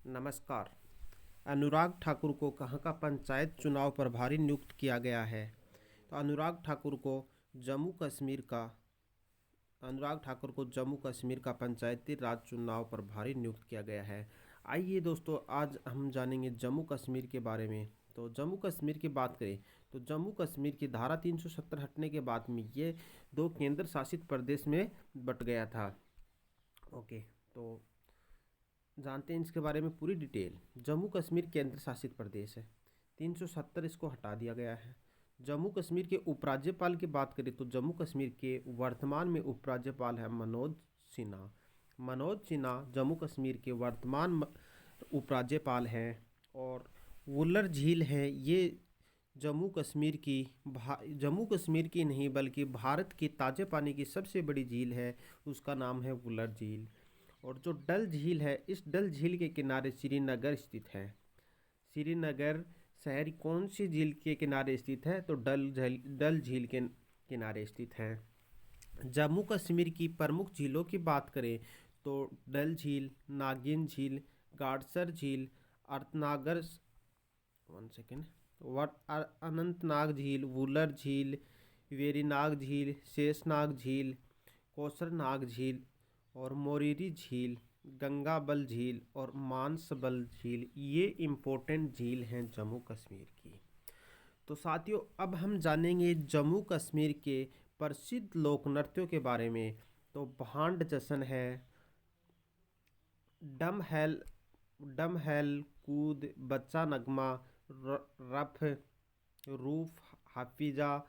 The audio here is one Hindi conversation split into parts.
नमस्कार। अनुराग ठाकुर को कहाँ का पंचायत चुनाव प्रभारी नियुक्त किया गया है? तो अनुराग ठाकुर को जम्मू कश्मीर का पंचायती राज चुनाव प्रभारी नियुक्त किया गया है। आइए दोस्तों, आज हम जानेंगे जम्मू कश्मीर के बारे में। तो जम्मू कश्मीर की बात करें तो जम्मू कश्मीर की धारा 370 हटने के बाद में ये दो केंद्र शासित प्रदेश में बट गया था। ओके, तो जानते हैं इसके बारे में पूरी डिटेल। जम्मू कश्मीर केंद्र शासित प्रदेश है, 370 इसको हटा दिया गया है। जम्मू कश्मीर के उपराज्यपाल की बात करें तो जम्मू कश्मीर के वर्तमान में उपराज्यपाल है मनोज सिन्हा। मनोज सिन्हा जम्मू कश्मीर के वर्तमान उपराज्यपाल हैं। और वुलर झील है ये जम्मू कश्मीर की नहीं बल्कि भारत की ताजे पानी की सबसे बड़ी झील है, उसका नाम है वुलर झील। और जो डल झील है, इस डल झील के किनारे श्रीनगर स्थित है। श्रीनगर शहर कौन सी झील के किनारे स्थित है? तो डल झील के किनारे स्थित है। जम्मू कश्मीर की प्रमुख झीलों की बात करें तो डल झील, नागिन झील, गाडसर झील, अर्थनागर अनंतनाग झील, वुलर झील, वेरीनाग झील, शेषनाग झील, कौसरनाग झील और मोरीरी झील, गंगाबल झील और मानसबल झील, ये इम्पोर्टेंट झील हैं जम्मू कश्मीर की। तो साथियों, अब हम जानेंगे जम्मू कश्मीर के प्रसिद्ध लोक नृत्यों के बारे में। तो भांड जश्न है, डम हैल, कूद, बच्चा नगमा, रफ, रूफ, हाफिजा,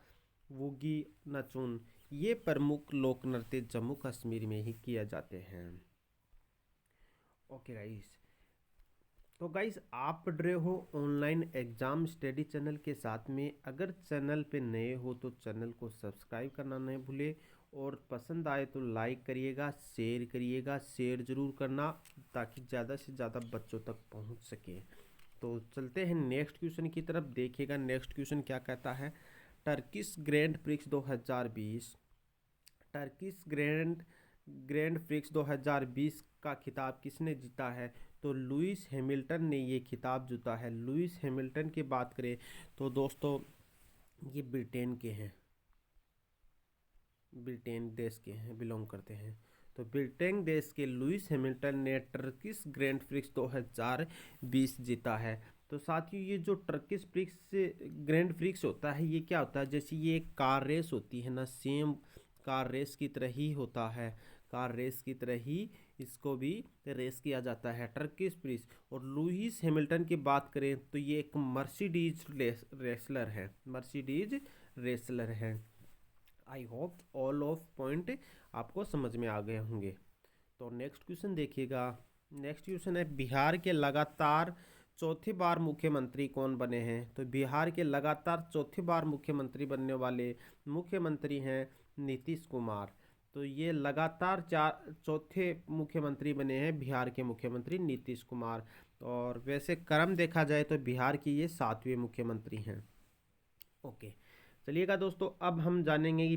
वूगी, नचुन, ये प्रमुख लोक नृत्य जम्मू कश्मीर में ही किए जाते हैं। ओके गाइस, तो गाइस आप पढ़ रहे हो ऑनलाइन एग्जाम स्टडी चैनल के साथ में। अगर चैनल पे नए हो तो चैनल को सब्सक्राइब करना नहीं भूले, और पसंद आए तो लाइक करिएगा, शेयर करिएगा। शेयर ज़रूर करना ताकि ज़्यादा से ज़्यादा बच्चों तक पहुंच सके। तो चलते हैं नेक्स्ट क्वेश्चन की तरफ। देखिएगा नेक्स्ट क्वेश्चन क्या कहता है। Turkish grand prix 2020, Turkish grand prix 2020 का खिताब किसने जीता है? तो लुइस हैमिल्टन ने ये खिताब जीता है। लुइस हैमिल्टन की बात करें तो दोस्तों ये ब्रिटेन के हैं, ब्रिटेन देश के हैं, बिलोंग करते हैं। तो ब्रिटेन देश के लुइस हैमिल्टन ने टर्किश ग्रैंड प्रिक्स 2020 जीता है। तो साथियों, ये जो टर्किश प्रिक्स ग्रैंड प्रिक्स होता है, ये क्या होता है? जैसे ये एक कार रेस होती है ना, सेम कार रेस की तरह ही होता है। कार रेस की तरह ही इसको भी रेस किया जाता है, टर्किश प्रिक्स। और लुइस हैमिल्टन की बात करें तो ये एक मर्सिडीज रेसलर है, मर्सिडीज रेसलर है। I hope all of point आपको समझ में आ गए होंगे। तो नेक्स्ट क्वेश्चन देखिएगा। नेक्स्ट क्वेश्चन है, बिहार के लगातार चौथी बार मुख्यमंत्री कौन बने हैं? तो बिहार के लगातार चौथी बार मुख्यमंत्री बनने वाले मुख्यमंत्री हैं नीतीश कुमार। तो ये लगातार चौथे मुख्यमंत्री बने हैं बिहार के मुख्यमंत्री नीतीश कुमार। और वैसे क्रम देखा जाए तो बिहार के ये 7वें मुख्यमंत्री हैं। ओके, चलिएगा दोस्तों, अब हम जानेंगे कि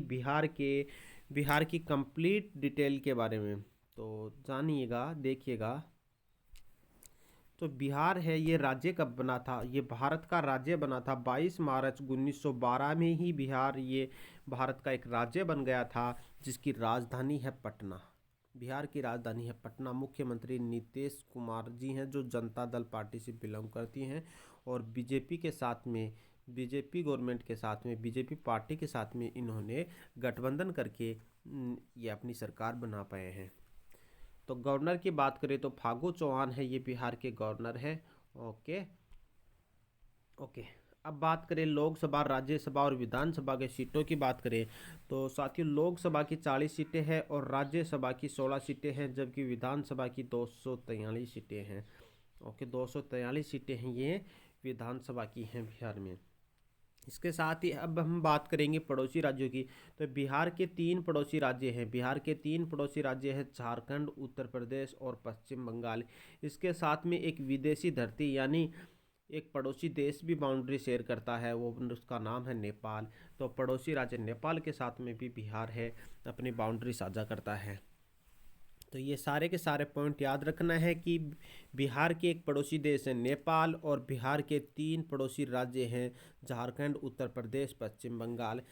बिहार की कंप्लीट डिटेल के बारे में। तो जानिएगा, देखिएगा। तो बिहार है ये राज्य कब बना था? ये भारत का राज्य बना था 22 मार्च 1912 में ही। बिहार ये भारत का एक राज्य बन गया था जिसकी राजधानी है पटना। बिहार की राजधानी है पटना। मुख्यमंत्री नीतीश कुमार जी हैं जो जनता दल पार्टी से बिलोंग करती हैं, और बीजेपी गवर्नमेंट के साथ में, बीजेपी पार्टी के साथ में इन्होंने गठबंधन करके ये अपनी सरकार बना पाए हैं। तो गवर्नर की बात करें तो फागू चौहान है, ये बिहार के गवर्नर है। ओके ओके, अब बात करें लोकसभा, राज्यसभा और विधानसभा के सीटों की बात करें तो साथियों, लोकसभा की 40 सीटें हैं और राज्यसभा की 16 सीटें हैं, जबकि विधानसभा की 243 सीटें हैं। ओके, 243 सीटें हैं ये विधानसभा की हैं बिहार में। इसके साथ ही अब हम बात करेंगे पड़ोसी राज्यों की। तो बिहार के 3 पड़ोसी राज्य हैं। बिहार के 3 पड़ोसी राज्य हैं झारखंड, उत्तर प्रदेश और पश्चिम बंगाल। इसके साथ में एक विदेशी धरती यानी एक पड़ोसी देश भी बाउंड्री शेयर करता है, वो उसका नाम है नेपाल। तो पड़ोसी राज्य नेपाल के साथ में भी बिहार है अपनी बाउंड्री साझा करता है। तो ये सारे के सारे पॉइंट याद रखना है कि बिहार के एक पड़ोसी देश है नेपाल, और बिहार के 3 पड़ोसी राज्य हैं झारखंड, उत्तर प्रदेश, पश्चिम बंगाल।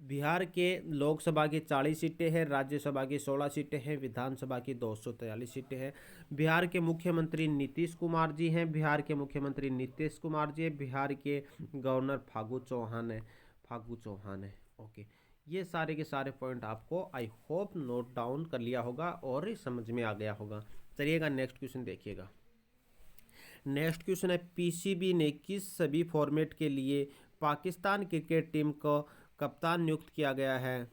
बिहार के लोकसभा की 40 सीटें हैं, राज्यसभा की 16 सीटें हैं, विधानसभा की 243 सीटें हैं। बिहार के मुख्यमंत्री नीतीश कुमार जी हैं, बिहार के मुख्यमंत्री नीतीश कुमार जी हैं, बिहार के गवर्नर फागू चौहान है। ओके, ये सारे के सारे पॉइंट आपको आई होप नोट डाउन कर लिया होगा और समझ में आ गया होगा। चलिएगा नेक्स्ट क्वेश्चन देखिएगा। नेक्स्ट क्वेश्चन है, पीसीबी ने किस सभी फॉर्मेट के लिए पाकिस्तान क्रिकेट टीम को कप्तान नियुक्त किया गया है?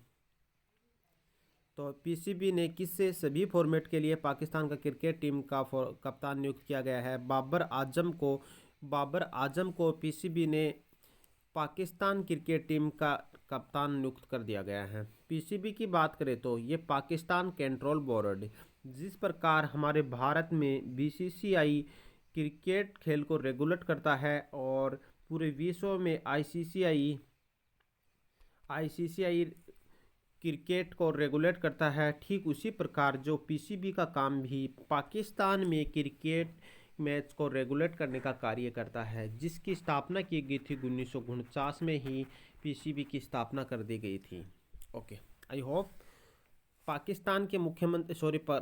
तो पीसीबी ने किससे सभी फॉर्मेट के लिए पाकिस्तान का क्रिकेट टीम का कप्तान नियुक्त किया गया है? बाबर आजम को पीसीबी ने पाकिस्तान क्रिकेट टीम का कप्तान नियुक्त कर दिया गया है। पीसीबी की बात करें तो ये पाकिस्तान कंट्रोल बोर्ड, जिस प्रकार हमारे भारत में बीसीसीआई क्रिकेट खेल को रेगुलेट करता है और पूरे विश्व में आईसीसीआई क्रिकेट को रेगुलेट करता है, ठीक उसी प्रकार जो पीसीबी का काम भी पाकिस्तान में क्रिकेट मैच को रेगुलेट करने का कार्य करता है, जिसकी स्थापना की गई थी 1949 में ही पीसीबी की स्थापना कर दी गई थी। ओके, आई होप पाकिस्तान के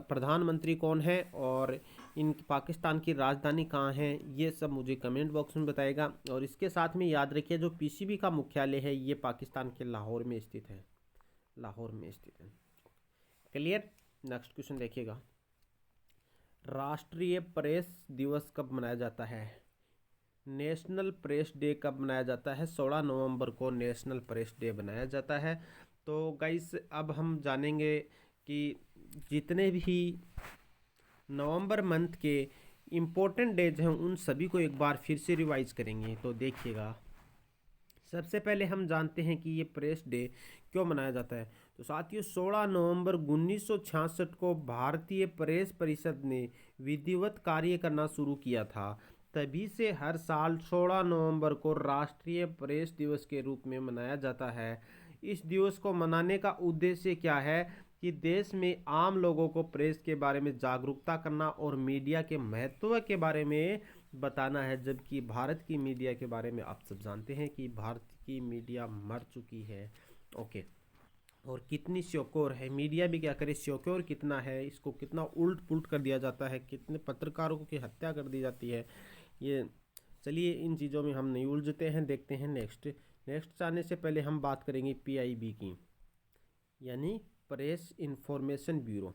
प्रधानमंत्री कौन है और इन पाकिस्तान की राजधानी कहाँ है, ये सब मुझे कमेंट बॉक्स में बताएगा। और इसके साथ में याद रखिए जो पीसीबी का मुख्यालय है ये पाकिस्तान के लाहौर में स्थित है, क्लियर। नेक्स्ट क्वेश्चन देखिएगा, राष्ट्रीय प्रेस दिवस कब मनाया जाता है? नेशनल प्रेस डे कब मनाया जाता है? 16 नवंबर को नेशनल प्रेस डे मनाया जाता है। तो गाइस अब हम जानेंगे कि जितने भी नवंबर मंथ के इम्पोर्टेंट डेज हैं उन सभी को एक बार फिर से रिवाइज करेंगे। तो देखिएगा, सबसे पहले हम जानते हैं कि ये प्रेस डे क्यों मनाया जाता है। तो साथियों 16 नवंबर 1966 को भारतीय प्रेस परिषद ने विधिवत कार्य करना शुरू किया था। तभी से हर साल 16 नवंबर को राष्ट्रीय प्रेस दिवस के रूप में मनाया जाता है। इस दिवस को मनाने का उद्देश्य क्या है कि देश में आम लोगों को प्रेस के बारे में जागरूकता करना और मीडिया के महत्व के बारे में बताना है। जबकि भारत की मीडिया के बारे में आप सब जानते हैं कि भारत की मीडिया मर चुकी है। ओके, और कितनी सिक्योर है मीडिया भी, क्या करे, सिक्योर कितना है, इसको कितना उल्ट पुल्ट कर दिया जाता है, कितने पत्रकारों की हत्या कर दी जाती है। ये चलिए इन चीज़ों में हम नहीं उलझते हैं, देखते हैं नेक्स्ट जाने से पहले हम बात करेंगे पीआईबी की, यानी press information bureau.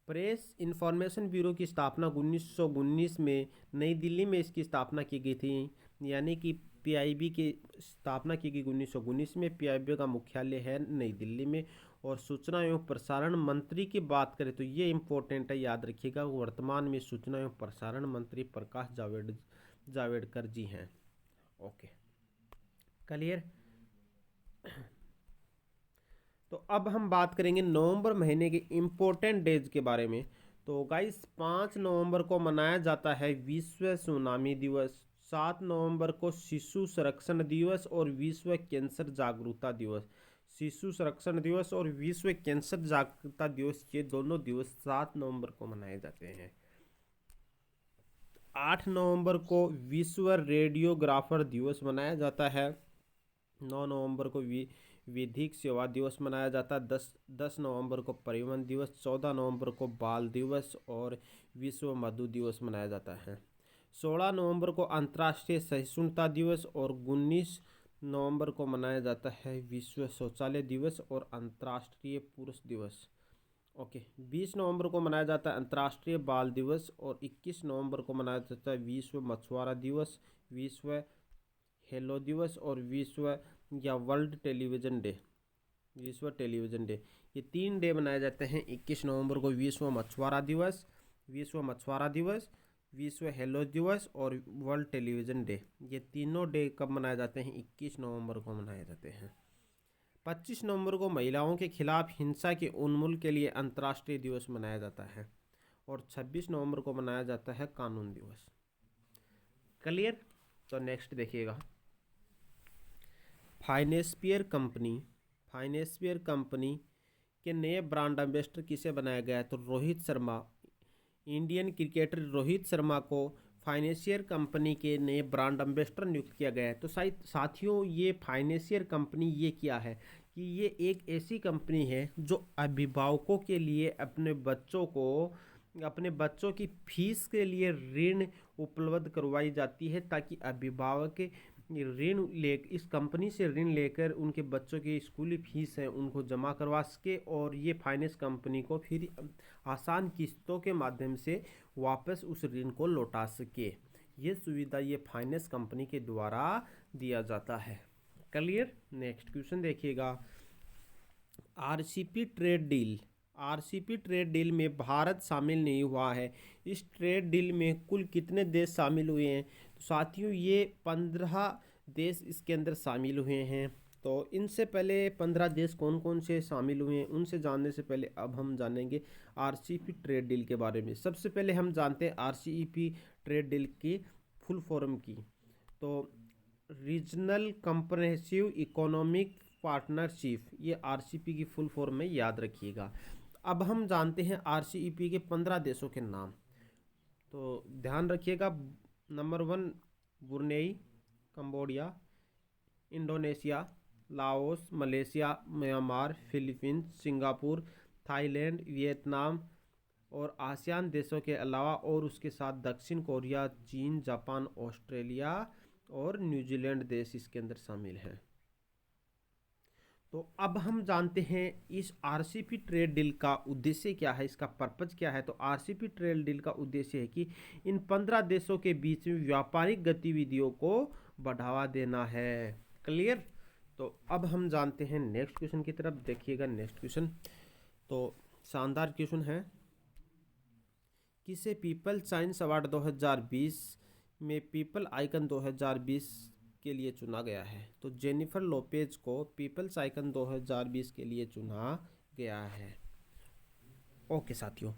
Press information bureau की स्थापना 1919 में नई दिल्ली में इसकी स्थापना की गई थी। यानी कि पीआईबी की स्थापना की गई 1919 में। पीआईबी का मुख्यालय है नई दिल्ली में। और सूचना एवं प्रसारण मंत्री की बात करें तो ये इम्पोर्टेंट है, याद रखिएगा, वर्तमान में सूचना एवं प्रसारण मंत्री प्रकाश जावड़ेकर जी हैं। Okay, clear. तो अब हम बात करेंगे नवंबर महीने के इम्पोर्टेंट डेज के बारे में। तो गाइस 5 नवंबर को मनाया जाता है विश्व सुनामी दिवस, 7 नवंबर को शिशु संरक्षण दिवस और विश्व कैंसर जागरूकता दिवस। शिशु संरक्षण दिवस और विश्व कैंसर जागरूकता दिवस, ये दोनों दिवस 7 नवंबर को मनाए जाते हैं। 8 नवंबर को विश्व रेडियोग्राफर दिवस मनाया जाता है। 9 नवंबर को विधिक सेवा दिवस मनाया जाता है। 10 नवंबर को परिवहन दिवस, 14 नवंबर को बाल दिवस और विश्व मधु दिवस मनाया जाता है। 16 नवंबर को अंतर्राष्ट्रीय सहिष्णुता दिवस और 19 नवंबर को मनाया जाता है विश्व शौचालय दिवस और अंतर्राष्ट्रीय पुरुष दिवस। ओके, 20 नवंबर को मनाया जाता है अंतर्राष्ट्रीय बाल दिवस और 21 नवंबर को मनाया जाता है विश्व मछुआरा दिवस, विश्व हेलो दिवस और विश्व या वर्ल्ड टेलीविज़न डे, विश्व टेलीविज़न डे। ये 3 डे मनाए जाते हैं। 21 नवंबर को विश्व मछुआरा दिवस, विश्व हेलो दिवस और वर्ल्ड टेलीविज़न डे। ये तीनों डे कब मनाए जाते हैं? 21 नवंबर को मनाए जाते हैं। 25 नवंबर को महिलाओं के खिलाफ हिंसा के उन्मूलन के लिए अंतर्राष्ट्रीय दिवस मनाया जाता है और 26 नवंबर को मनाया जाता है कानून दिवस। क्लियर। तो नेक्स्ट देखिएगा, फाइनेंशियल कंपनी के नए ब्रांड एम्बेसडर किसे बनाया गया है? तो रोहित शर्मा, इंडियन क्रिकेटर रोहित शर्मा को फाइनेंशियल कंपनी के नए ब्रांड एम्बेसडर नियुक्त किया गया है। तो साथियों, ये फाइनेंशियल कंपनी ये क्या है कि ये एक ऐसी कंपनी है जो अभिभावकों के लिए अपने बच्चों की फीस के लिए ऋण उपलब्ध करवाई जाती है, ताकि अभिभावक इस कंपनी से ऋण लेकर उनके बच्चों की स्कूली फीस है उनको जमा करवा सके, और ये फाइनेंस कंपनी को फिर आसान किस्तों के माध्यम से वापस उस ऋण को लौटा सके। ये सुविधा ये फाइनेंस कंपनी के द्वारा दिया जाता है। क्लियर? नेक्स्ट क्वेश्चन देखिएगा। आरसीपी ट्रेड डील में भारत शामिल नहीं हुआ है। इस ट्रेड डील में कुल कितने देश शामिल हुए हैं? तो साथियों, ये 15 देश इसके अंदर शामिल हुए हैं। तो इनसे पहले 15 देश कौन कौन से शामिल हुए हैं उनसे जानने से पहले अब हम जानेंगे आरसीपी ट्रेड डील के बारे में। सबसे पहले हम जानते हैं आरसीपी ट्रेड डील की फुल फॉर्म की। तो रीजनल कंप्रहेंसिव इकोनॉमिक पार्टनरशिप, ये आरसीपी की फुल फॉर्म में याद रखिएगा। अब हम जानते हैं आरसीईपी के 15 देशों के नाम। तो ध्यान रखिएगा। Number 1 Brunei, Cambodia, Indonesia, Laos, Malaysia, Myanmar, Philippines, Singapore, Thailand, Vietnam और आसियान देशों के अलावा और उसके साथ दक्षिण कोरिया, चीन, जापान, ऑस्ट्रेलिया और न्यूजीलैंड देश इसके अंदर शामिल हैं। तो अब हम जानते हैं इस आरसीपी ट्रेड डील का उद्देश्य क्या है, इसका पर्पज क्या है। तो आरसीपी ट्रेड डील का उद्देश्य है कि इन 15 देशों के बीच में व्यापारिक गतिविधियों को बढ़ावा देना है। क्लियर? तो अब हम जानते हैं नेक्स्ट क्वेश्चन की तरफ। देखिएगा नेक्स्ट क्वेश्चन, तो शानदार क्वेश्चन है। किसे पीपल साइंस अवार्ड 2020 में पीपल आइकन 2020 के लिए चुना गया है? तो जेनिफर लोपेज को पीपल्स आइकन 2020 के लिए चुना गया है। ओके साथियों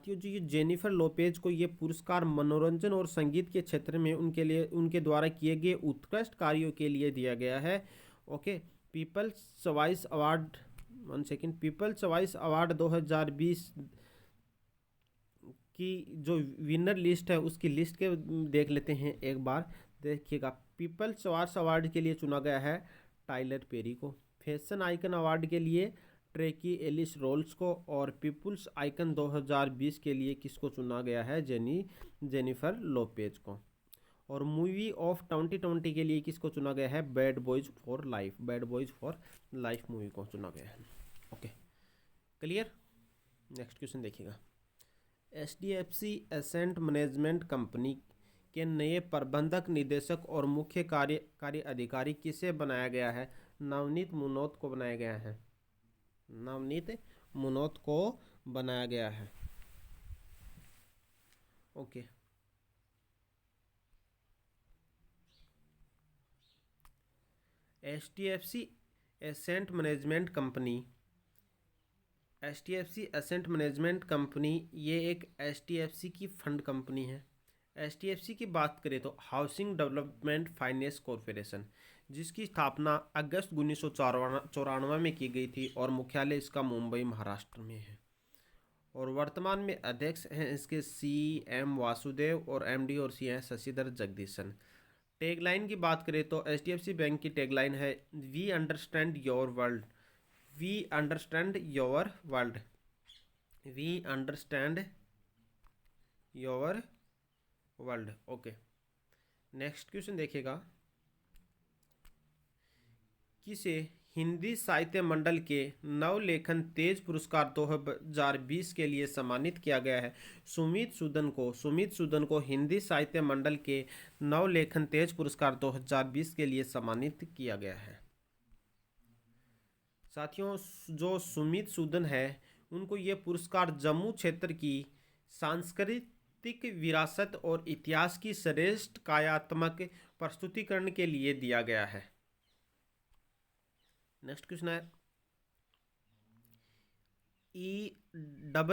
जी, ये जेनिफर लोपेज को ये पुरस्कार मनोरंजन और संगीत के क्षेत्र में उनके द्वारा किए गए उत्कृष्ट कार्यों के लिए दिया गया है। ओके, पीपल्स चॉइस अवार्ड 2020 की जो विनर लिस्ट है उसकी लिस्ट के देख लेते हैं एक बार। देखिएगा, पीपल्स चॉइस अवार्ड के लिए चुना गया है टाइलर पेरी को, फैशन आइकन अवार्ड के लिए ट्रेकी एलिस रोल्स को, और पीपल्स आइकन 2020 के लिए किसको चुना गया है? जेनिफर लोपेज को। और मूवी ऑफ 2020 के लिए किसको चुना गया है? Bad boys for life movie को चुना गया है। Okay, clear? नेक्स्ट क्वेश्चन देखिएगा। HDFC एसेट मैनेजमेंट कंपनी के नए प्रबंधक निदेशक और मुख्य कार्यकारी अधिकारी किसे बनाया गया है? नवनीत मुनोत को बनाया गया है। Okay, HDFC asset management company ये एक HDFC की फंड कंपनी है। HDFC की बात करें तो हाउसिंग डेवलपमेंट फाइनेंस कॉरपोरेशन, जिसकी स्थापना अगस्त 1994 में की गई थी और मुख्यालय इसका मुंबई महाराष्ट्र में है। और वर्तमान में अध्यक्ष हैं इसके CM वासुदेव और MD और C हैं शशिधर जगदीशन। टैगलाइन की बात करें तो HDFC बैंक की टैगलाइन है we understand your world. Okay, next question देखिएगा। किसे हिंदी साहित्य मंडल के नवलेखन तेज पुरस्कार 2020 के लिए सम्मानित किया गया है? सुमित सूदन को हिंदी साहित्य मंडल के नवलेखन तेज पुरस्कार 2020 के लिए सम्मानित किया गया है। साथियों, जो सुमित सूदन है उनको ये पुरस्कार जम्मू क्षेत्र की सांस्कृतिक विरासत और इतिहास की श्रेष्ठ कायात्मक प्रस्तुतिकरण के लिए दिया गया है। नेक्स्ट क्वेश्चन है,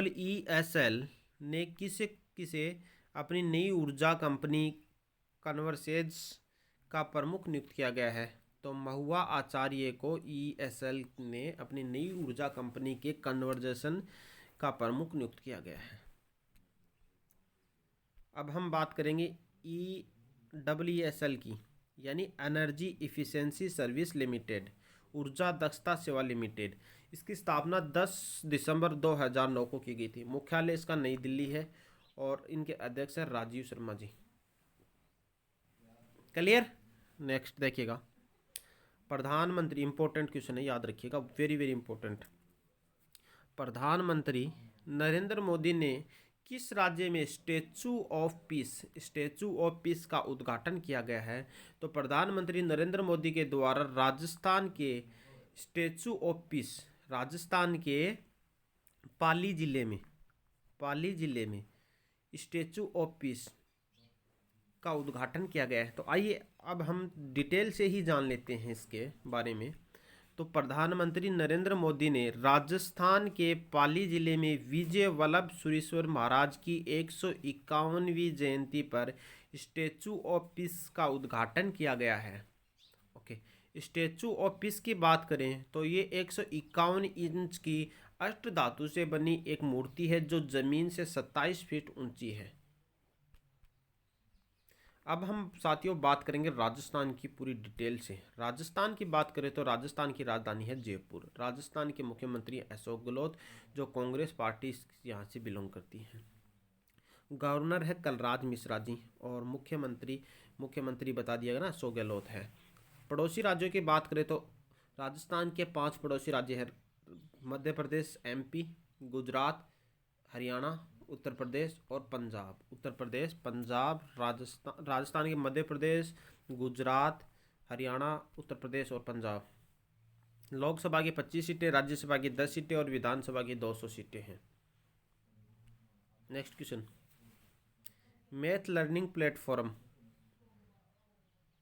EESL ने किसे अपनी नई ऊर्जा कंपनी कन्वर्सेज का प्रमुख नियुक्त किया गया है? तो महुआ आचार्य को ESL ने अपनी नई ऊर्जा कंपनी के कन्वर्जेशन का प्रमुख नियुक्त किया गया है। अब हम बात करेंगे EWSL की, यानी एनर्जी इफिशिएंसी सर्विस लिमिटेड, ऊर्जा दक्षता सेवा लिमिटेड। इसकी स्थापना 10 दिसंबर 2009 को की गई थी। मुख्यालय इसका नई दिल्ली है और इनके अध्यक्ष हैं राजीव शर्मा जी। क्लियर। नेक्स्ट देखिएगा, प्रधानमंत्री, इंपॉर्टेंट क्वेश्चन है, याद रखिएगा, वेरी वेरी इंपॉर्टेंट। प्रधानमंत्री नरेंद्र मोदी ने किस राज्य में स्टैचू ऑफ पीस का उद्घाटन किया गया है? तो प्रधानमंत्री नरेंद्र मोदी के द्वारा राजस्थान के स्टैचू ऑफ पीस, राजस्थान के पाली जिले में स्टैचू ऑफ पीस का उद्घाटन किया गया है। तो आइए अब हम डिटेल से ही जान लेते हैं इसके बारे में। तो प्रधानमंत्री नरेंद्र मोदी ने राजस्थान के पाली जिले में विजय वल्लभ सुरेश्वर महाराज की 151वीं जयंती पर स्टैचू ऑफ पीस का उद्घाटन किया गया है। ओके, स्टैचू ऑफ पीस की बात करें तो ये 151 इंच की अष्टधातु से बनी एक मूर्ति है जो जमीन से 27 फीट ऊंची है। अब हम साथियों बात करेंगे राजस्थान की पूरी डिटेल से। राजस्थान की बात करें तो राजस्थान की राजधानी है जयपुर। राजस्थान के मुख्यमंत्री अशोक गहलोत, जो कांग्रेस पार्टी यहाँ से बिलोंग करती है। गवर्नर है कलराज मिश्रा जी और मुख्यमंत्री बता दिया गया ना, अशोक गहलोत है। पड़ोसी राज्यों की बात करें तो राजस्थान के 5 पड़ोसी राज्य हैं: मध्य प्रदेश, MP, गुजरात, हरियाणा, उत्तर प्रदेश और पंजाब। उत्तर प्रदेश, पंजाब, राजस्थान के मध्य प्रदेश, गुजरात, हरियाणा, उत्तर प्रदेश और पंजाब। लोकसभा की 25 सीटें, राज्यसभा की 10 सीटें और विधानसभा की 200 सीटें हैं। Next question, math learning platform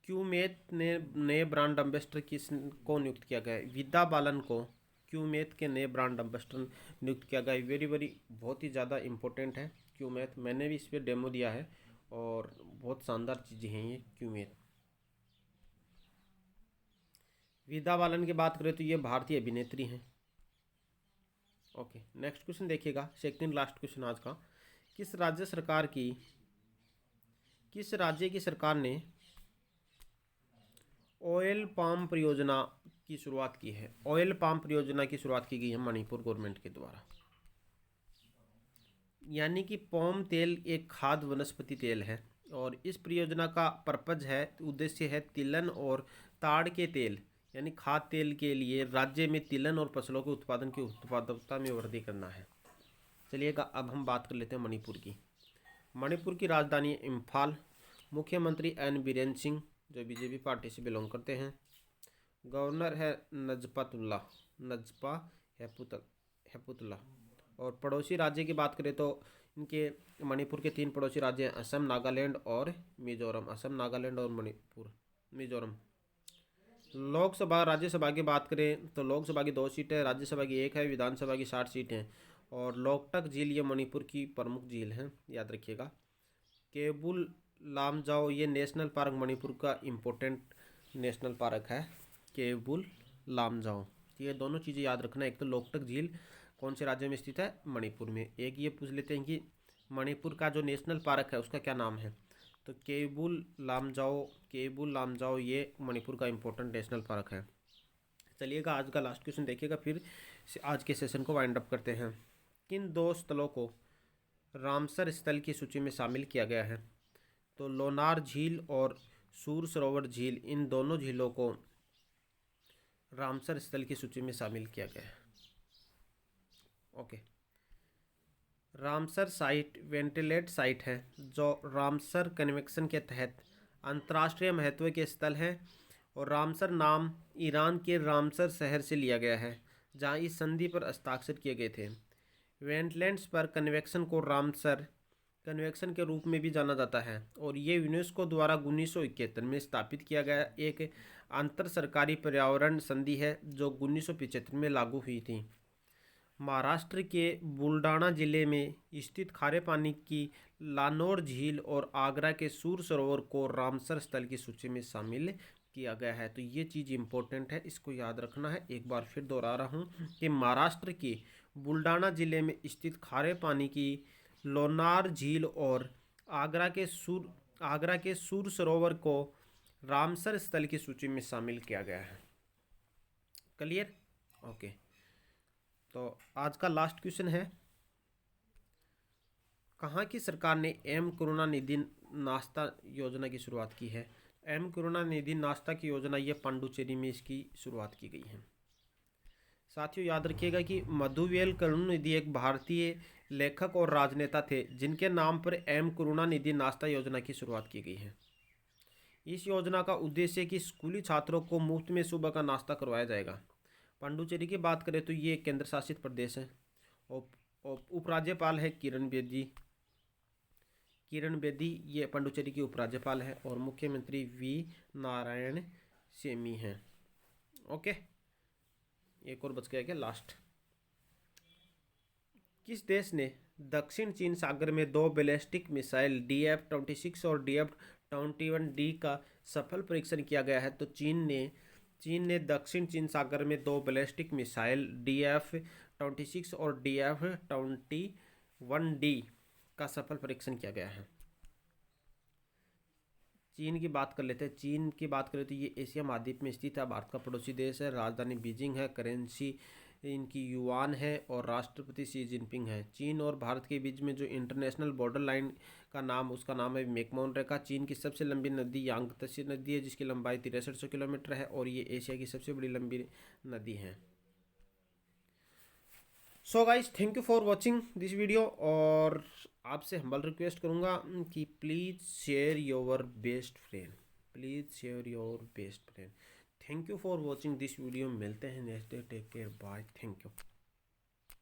Cuemath ने नए ब्रांड एम्बेसडर को नियुक्त किया गया है? विद्या बालन को क्यूमैथ के नए ब्रांड एम्बेसडर नियुक्त किया गया है। वेरी वेरी बहुत ही ज़्यादा इंपॉर्टेंट है क्यूमैथ। मैंने भी इस पर डेमो दिया है और बहुत शानदार चीज़ें हैं ये क्यूमैथ। विद्या बालन की बात करें तो ये भारतीय अभिनेत्री हैं। ओके, नेक्स्ट क्वेश्चन देखिएगा, सेकंड लास्ट क्वेश्चन आज का। किस राज्य की सरकार ने ऑयल पाम परियोजना की शुरुआत की है? ऑयल पाम परियोजना की शुरुआत की गई है मणिपुर गवर्नमेंट के द्वारा। यानी कि पाम तेल एक खाद्य वनस्पति तेल है और इस परियोजना का उद्देश्य है तिलहन और ताड़ के तेल यानी खाद्य तेल के लिए राज्य में तिलहन और फसलों के उत्पादन की उत्पादकता में वृद्धि करना है। चलिएगा अब हम बात कर लेते हैं मणिपुर की। मणिपुर की राजधानी इम्फाल। मुख्यमंत्री एन बीरेन सिंह, जो बीजेपी पार्टी से बिलोंग करते हैं। गवर्नर है नजपा हेपुतला। और पड़ोसी राज्य की बात करें तो इनके मणिपुर के 3 पड़ोसी राज्य हैं, असम, नागालैंड और मिजोरम। असम, नागालैंड और मिजोरम। लोकसभा राज्यसभा की बात करें तो लोकसभा की 2 सीटें, राज्यसभा की 1 है, विधानसभा की 60 सीटें हैं। और लोकटक झील ये मणिपुर की प्रमुख झील हैं, याद रखिएगा। केबुल लामजाओ ये नेशनल पार्क मणिपुर का इम्पोर्टेंट नेशनल पार्क है, केबुल लामजाओ। ये दोनों चीज़ें याद रखना। एक तो लोकटक झील कौन से राज्य में स्थित है? मणिपुर में। एक ये पूछ लेते हैं कि मणिपुर का जो नेशनल पार्क है उसका क्या नाम है? तो केबुल लामजाओ ये मणिपुर का इम्पोर्टेंट नेशनल पार्क है। चलिएगा आज का लास्ट क्वेश्चन देखिएगा, फिर आज के सेशन को वाइंड अप करते हैं। किन 2 स्थलों को रामसर स्थल की सूची में शामिल किया गया है? तो लोनार झील और सूर सरोवर झील, इन दोनों झीलों को रामसर स्थल की सूची में शामिल किया गया है। Okay, Ramsar site ventilate site है जो रामसर कन्वेंशन के तहत अंतर्राष्ट्रीय महत्व के स्थल है। और रामसर नाम ईरान के रामसर शहर से लिया गया है जहां इस संधि पर हस्ताक्षर किए गए थे। वेटलैंड्स पर कन्वेंशन को रामसर कन्वेंशन के रूप में भी जाना जाता है और ये यूनेस्को द्वारा 1971 में स्थापित किया गया एक अंतर सरकारी पर्यावरण संधि है जो 1975 में लागू हुई थी। महाराष्ट्र के बुलढाणा जिले में स्थित खारे पानी की लानोर झील और आगरा के सूर सरोवर को रामसर स्थल की सूची में शामिल किया गया है। तो ये चीज़ इम्पोर्टेंट है, इसको याद रखना है। एक बार फिर दोहरा रहा हूँ कि महाराष्ट्र के बुल्डाना जिले में स्थित खारे पानी की लोनार झील और आगरा के सूर सरोवर को रामसर स्थल की सूची में शामिल किया गया है। क्लियर? ओके। तो आज का लास्ट क्वेश्चन है, कहाँ की सरकार ने एम करुणानिधि नाश्ता योजना की शुरुआत की है? एम करुणानिधि नाश्ता की योजना ये पांडुचेरी में इसकी शुरुआत की गई है। साथियों याद रखिएगा कि मधुवेल करुणानिधि एक भारतीय लेखक और राजनेता थे जिनके नाम पर एम करुणानिधि नाश्ता योजना की शुरुआत की गई है। इस योजना का उद्देश्य है कि स्कूली छात्रों को मुफ्त में सुबह का नाश्ता करवाया जाएगा। पांडुचेरी की बात करें तो ये केंद्र शासित प्रदेश है। उपराज्यपाल है किरण बेदी। ये पांडुचेरी की उपराज्यपाल है और मुख्यमंत्री वी नारायण सेमी हैं। ओके, एक और बच गया क्या लास्ट। किस देश ने दक्षिण चीन सागर में 2 बैलिस्टिक मिसाइल DF-26 और DF-21D का सफल परीक्षण किया गया है? तो चीन ने दक्षिण चीन सागर में 2 बैलिस्टिक मिसाइल DF-26 और DF-21D का सफल परीक्षण किया गया है। चीन की बात कर लेते हैं। चीन की बात करें तो ये एशिया महाद्वीप में स्थित है, भारत का पड़ोसी देश है, राजधानी बीजिंग है, करेंसी इनकी युआन है और राष्ट्रपति शी जिनपिंग है। चीन और भारत के बीच में जो इंटरनेशनल बॉर्डर लाइन उसका नाम है मैकमोहन रेखा। चीन की सबसे लंबी नदी यांगत्से नदी है जिसकी लंबाई 6300 किलोमीटर है और ये एशिया की सबसे बड़ी लंबी नदी है। So guys, thank you for watching this video और आपसे हम्बल रिक्वेस्ट करूँगा कि please share your best friend. Thank you for watching this video. मिलते हैं next day. Take care, bye, thank you.